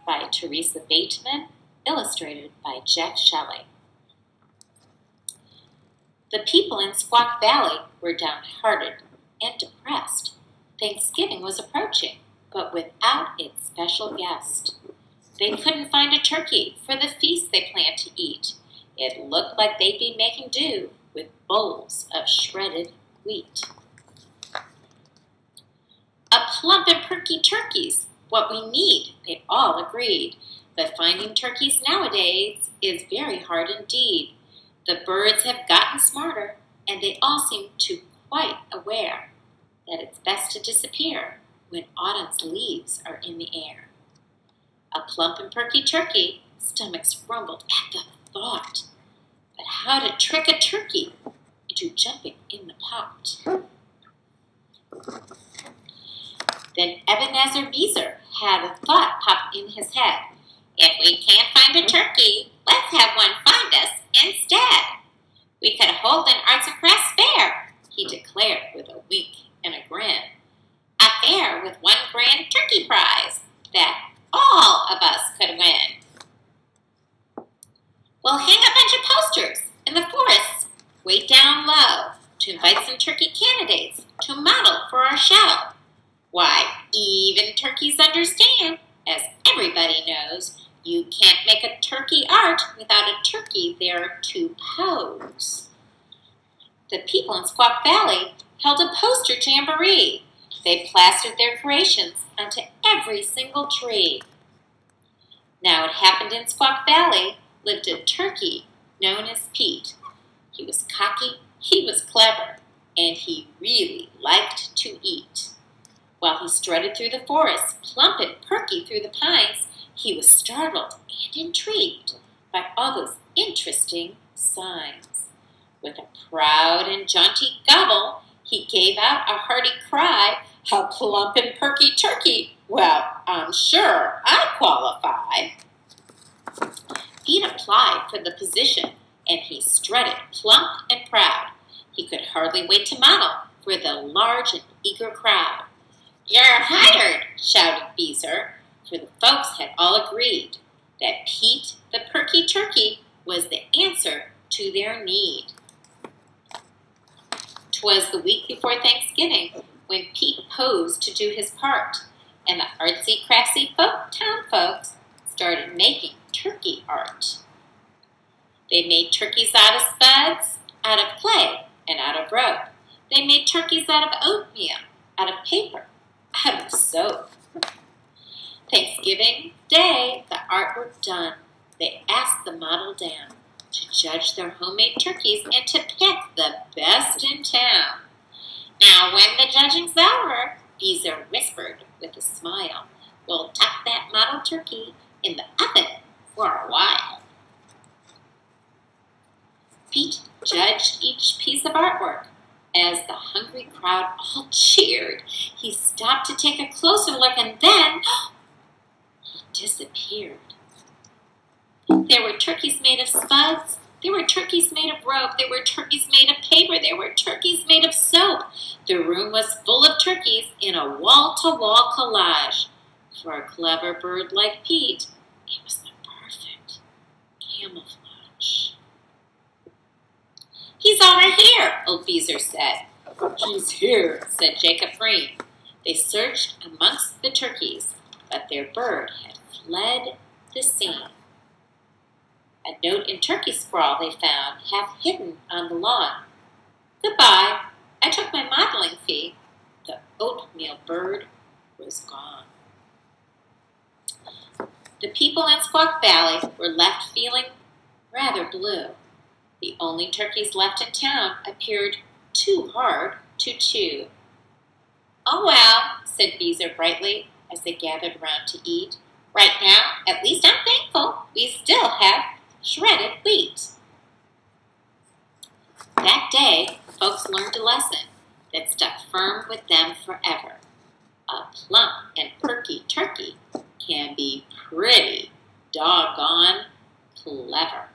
by Teresa Bateman, illustrated by Shelly. The people in Squaw Valley were downhearted and depressed. Thanksgiving was approaching, but without its special guest. They couldn't find a turkey for the feast they planned to eat. It looked like they'd be making do with bowls of shredded wheat. A plump and perky turkey's what we need, they all agreed. But finding turkeys nowadays is very hard indeed. The birds have gotten smarter, and they all seem to quite aware that it's best to disappear when autumn's leaves are in the air. A plump and perky turkey, stomachs rumbled at the thought. But how to trick a turkey into jumping in the pot? Then Ebenezer Beezer had a thought pop in his head. If we can't find a turkey, let's have one find us instead. We could hold an arts and crafts fair, he declared with a wink and a grin. A fair with one grand turkey prize that all of us could win. We'll hang a bunch of posters in the forest way down low to invite some turkey candidates to model for our show. Why, even turkeys understand, as everybody knows, you can't make a turkey art without a turkey there to pose. The people in Squaw Valley held a poster jamboree. They plastered their creations onto every single tree. Now it happened in Squaw Valley lived a turkey known as Pete. He was cocky, he was clever, and he really liked to eat. While he strutted through the forest, plump and perky through the pines, he was startled and intrigued by all those interesting signs. With a proud and jaunty gobble, he gave out a hearty cry, "A plump and perky turkey! Well, I'm sure I qualify." Pete applied for the position, and he strutted plump and proud. He could hardly wait to model for the large and eager crowd. "You're hired," shouted Beezer, for the folks had all agreed that Pete the perky turkey was the answer to their need. 'Twas the week before Thanksgiving when Pete posed to do his part, and the artsy-craftsy town folks started making turkey art. They made turkeys out of spuds, out of clay, and out of rope. They made turkeys out of oatmeal, out of paper, out of soap. Thanksgiving Day, the artwork done, they asked the model down to judge their homemade turkeys and to pick the best in town. Now, when the judging's over, Beezer whispered with a smile, we'll tuck that model turkey in the oven for a while. Pete judged each piece of artwork. As the hungry crowd all cheered, he stopped to take a closer look, and then he disappeared. There were turkeys made of spuds. There were turkeys made of rope. There were turkeys made of paper. There were turkeys made of soap. The room was full of turkeys in a wall-to-wall collage. For a clever bird like Pete, it was the perfect camouflage. "He's over here," old Beezer said. "He's here," said Jacob Green. They searched amongst the turkeys, but their bird had fled the scene. A note in turkey scrawl they found, half hidden on the lawn. "Goodbye, I took my modeling fee." The oatmeal bird was gone. The people in Squaw Valley were left feeling rather blue. The only turkeys left in town appeared too hard to chew. "Oh well," said Beezer brightly as they gathered around to eat. "Right now, at least I'm thankful we still have shredded wheat." That day, folks learned a lesson that stuck firm with them forever. A plump and perky turkey can be pretty doggone clever.